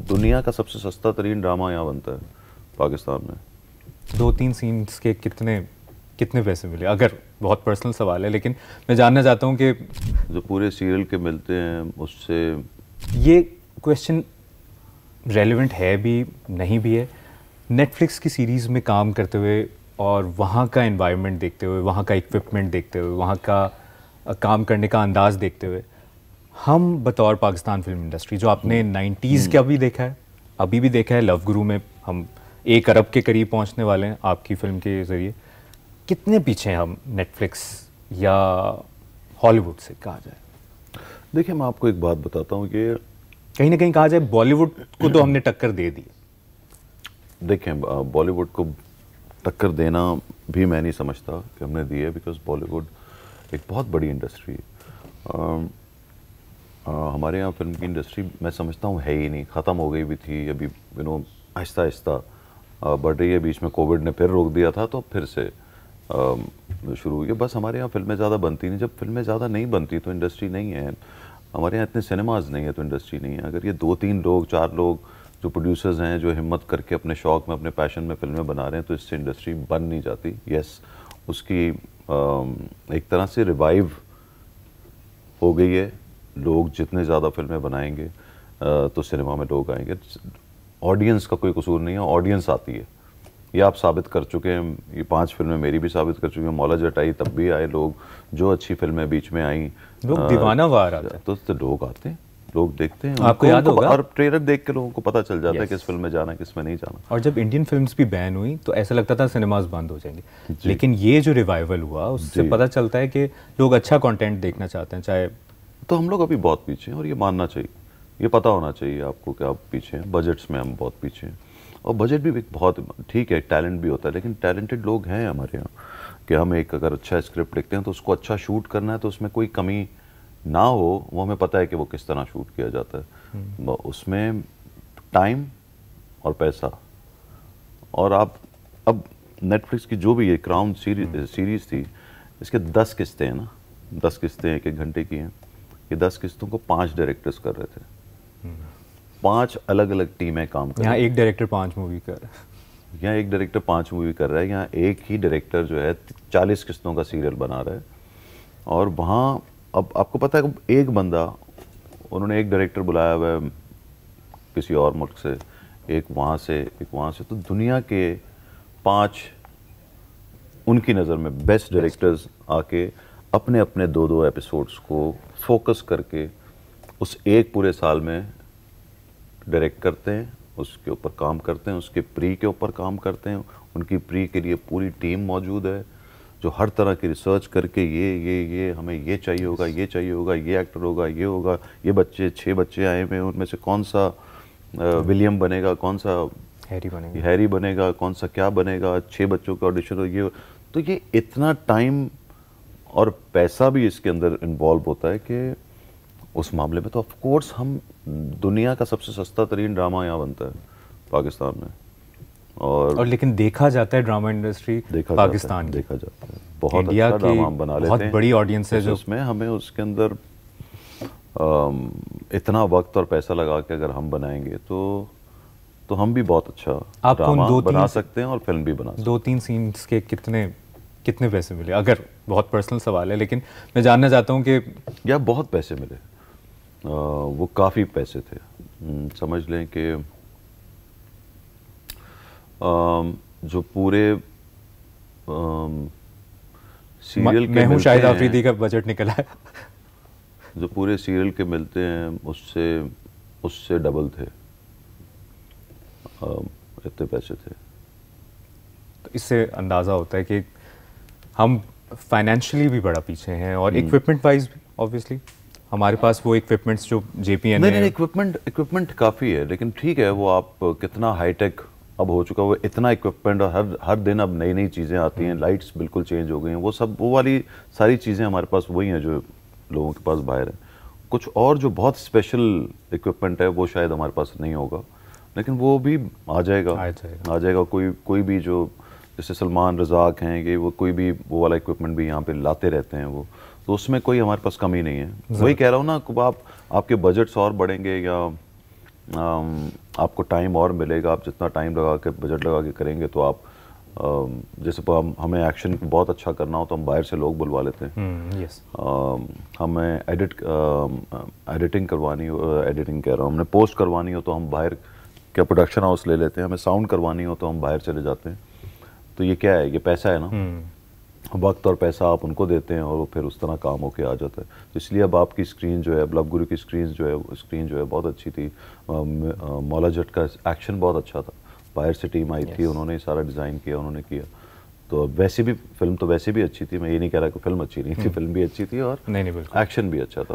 दुनिया का सबसे सस्ता तरीन ड्रामा यहाँ बनता है पाकिस्तान में। 2-3 सीन्स के कितने कितने पैसे मिले? अगर बहुत पर्सनल सवाल है, लेकिन मैं जानना चाहता हूँ कि जो पूरे सीरियल के मिलते हैं उससे। ये क्वेश्चन रेलेवेंट है भी नहीं भी है। नेटफ्लिक्स की सीरीज़ में काम करते हुए और वहाँ का एनवायरनमेंट देखते हुए, वहाँ का इक्विपमेंट देखते हुए, वहाँ का काम करने का अंदाज़ देखते हुए, हम बतौर पाकिस्तान फिल्म इंडस्ट्री, जो आपने 90s का भी देखा है, अभी भी देखा है, लव गुरु में हम 1 अरब के करीब पहुँचने वाले हैं आपकी फ़िल्म के ज़रिए, कितने पीछे हैं हम नेटफ्लिक्स या हॉलीवुड से कहा जाए? देखिए, मैं आपको एक बात बताता हूँ कि कहीं ना कहीं कहा जाए बॉलीवुड को तो हमने टक्कर दे दी। देखें, बॉलीवुड को टक्कर देना भी मैं नहीं समझता कि हमने दी है, बिकॉज बॉलीवुड एक बहुत बड़ी इंडस्ट्री है। हमारे यहाँ फिल्म की इंडस्ट्री मैं समझता हूँ है ही नहीं, ख़त्म हो गई भी थी, अभी आहिस्ता आहिस्ता बढ़ रही है। बीच में कोविड ने फिर रोक दिया था, तो फिर से शुरू हुई है। बस हमारे यहाँ फिल्में ज़्यादा बनती नहीं। जब फिल्में ज़्यादा नहीं बनती तो इंडस्ट्री नहीं है। हमारे यहाँ इतने सिनेमाज नहीं है तो इंडस्ट्री नहीं है। अगर ये 2-3 लोग 4 लोग जो प्रोड्यूसर्स हैं, जो हिम्मत करके अपने शौक़ में, अपने पैशन में फिल्में बना रहे हैं, तो इससे इंडस्ट्री बन नहीं जाती। यस, उसकी एक तरह से रिवाइव हो गई है। लोग जितने ज़्यादा फिल्में बनाएंगे तो सिनेमा में लोग आएंगे। ऑडियंस का कोई कसूर नहीं है, ऑडियंस आती है। ये आप साबित कर चुके हैं। ये 5 फिल्में मेरी भी साबित कर चुकी हैं। मौला जट आई तब भी आए लोग, जो अच्छी फिल्में बीच में आई लोग दीवाना वार आते हैं, तो लोग आते हैं, लोग देखते हैं। आपको याद होगा, और ट्रेलर देख के लोगों को पता चल जाता है किस फिल्म में जाना, किस में नहीं जाना। और जब इंडियन फिल्म्स भी बैन हुई तो ऐसा लगता था सिनेमाज बंद हो जाएंगे, लेकिन ये जो रिवाइवल हुआ उससे पता चलता है कि लोग अच्छा कंटेंट देखना चाहते हैं। चाहे तो हम लोग अभी बहुत पीछे हैं, और ये मानना चाहिए, ये पता होना चाहिए आपको कि आप पीछे हैं। बजट्स में हम बहुत पीछे हैं, और बजट भी बहुत ठीक है, टैलेंट भी होता है, लेकिन टैलेंटेड लोग हैं हमारे यहाँ कि हम एक अगर अच्छा स्क्रिप्ट लिखते हैं तो उसको अच्छा शूट करना है, तो उसमें कोई कमी ना हो, वो हमें पता है कि वो किस तरह शूट किया जाता है। उसमें टाइम और पैसा। और आप अब नेटफ्लिक्स की जो भी ये क्राउन सीरीज़ थी, इसके 10 किस्तें हैं ना, 10 किस्तें 1-1 घंटे की हैं। ये 10 किस्तों को 5 डायरेक्टर्स कर रहे थे, 5 अलग अलग टीमें काम कर रही हैं। यहाँ एक डायरेक्टर 5 मूवी कर रहा है, यहाँ एक डायरेक्टर 5 मूवी कर रहा है, यहाँ एक ही डायरेक्टर जो है 40 किस्तों का सीरियल बना रहा है। और वहाँ अब आपको पता है, एक बंदा, उन्होंने एक डायरेक्टर बुलाया हुआ है किसी और मुल्क से, एक वहाँ से, एक वहाँ से, तो दुनिया के 5 उनकी नज़र में बेस्ट डायरेक्टर्स आके अपने अपने 2-2 एपिसोड्स को फोकस करके उस एक पूरे साल में डायरेक्ट करते हैं, उसके ऊपर काम करते हैं, उसके प्री के ऊपर काम करते हैं। उनकी प्री के लिए पूरी टीम मौजूद है जो हर तरह की रिसर्च करके ये हमें ये चाहिए होगा, ये चाहिए होगा, ये एक्टर होगा, ये होगा, ये बच्चे 6 बच्चे आए हुए हैं, उनमें से कौन सा विलियम बनेगा, कौन सा हैरी बनेगा, कौन सा क्या बनेगा, 6 बच्चों का ऑडिशन हो, ये। तो ये इतना टाइम और पैसा भी इसके अंदर इन्वॉल्व होता है कि उस मामले में तो ऑफ कोर्स हम दुनिया का सबसे सस्ता तरीन ड्रामा यहाँ बनता है पाकिस्तान में। और लेकिन देखा जाता है ड्रामा इंडस्ट्री पाकिस्तान की, देखा जाता है बहुत अच्छा ड्रामा हम बना लेते हैं, बहुत बड़ी ऑडियंस है जो उसमें हमें उसके अंदर इतना वक्त और पैसा लगा के अगर हम बनाएंगे तो हम भी बहुत अच्छा ड्रामा बना सकते हैं और फिल्म भी बना सकते हैं। 2-3 सीन्स के कितने पैसे मिले? अगर बहुत पर्सनल सवाल है, लेकिन मैं जानना चाहता हूँ कि या बहुत पैसे मिले, वो काफ़ी पैसे थे। समझ लें कि जो पूरे सीरियल के मैं हूँ शाहिद आफरीदी का बजट निकला है जो पूरे सीरियल के मिलते हैं उससे डबल थे, इतने पैसे थे। तो इससे अंदाज़ा होता है कि हम फाइनेंशियली भी बड़ा पीछे हैं, और इक्विपमेंट वाइज ऑब्वियसली हमारे पास वो इक्विपमेंट्स जो जेपीएन नहीं, इक्विपमेंट काफ़ी है, लेकिन ठीक है, वो आप कितना हाईटेक अब हो चुका है, वो इतना इक्विपमेंट, और हर दिन अब नई नई चीज़ें आती हैं, लाइट्स बिल्कुल चेंज हो गई हैं, वो वाली सारी चीज़ें हमारे पास वही हैं जो लोगों के पास बाहर है। कुछ और जो बहुत स्पेशल इक्विपमेंट है वो शायद हमारे पास नहीं होगा, लेकिन वो भी आ जाएगा। कोई भी जो जैसे सलमान रज़ाक हैं, कि वो कोई भी वो वाला इक्विपमेंट भी यहाँ पे लाते रहते हैं वो, तो उसमें कोई हमारे पास कमी नहीं है। वही कह रहा हूँ ना, आपके बजट्स और बढ़ेंगे या आपको टाइम और मिलेगा। आप जितना टाइम लगा के बजट लगा के करेंगे तो आप जैसे हमें एक्शन बहुत अच्छा करना हो तो हम बाहर से लोग बुलवा लेते हैं। यस। हमें एडिटिंग करवानी हो, एडिटिंग कह रहा हूँ, हमने पोस्ट करवानी हो तो हम बाहर क्या प्रोडक्शन हाउस ले लेते हैं। हमें साउंड करवानी हो तो हम बाहर चले जाते हैं। तो ये क्या है, ये पैसा है ना, वक्त और पैसा आप उनको देते हैं और वो फिर उस तरह काम होके आ जाता है। तो इसलिए अब आपकी स्क्रीन जो है, अब लव गुरु की स्क्रीन जो है बहुत अच्छी थी। मौला जट का एक्शन बहुत अच्छा था, बाहर से टीम आई थी, उन्होंने ही सारा डिज़ाइन किया, उन्होंने किया। तो वैसे भी फिल्म तो वैसे भी अच्छी थी, मैं ये नहीं कह रहा कि फिल्म अच्छी नहीं थी, फिल्म भी अच्छी थी और नहीं बिल्कुल एक्शन भी अच्छा था।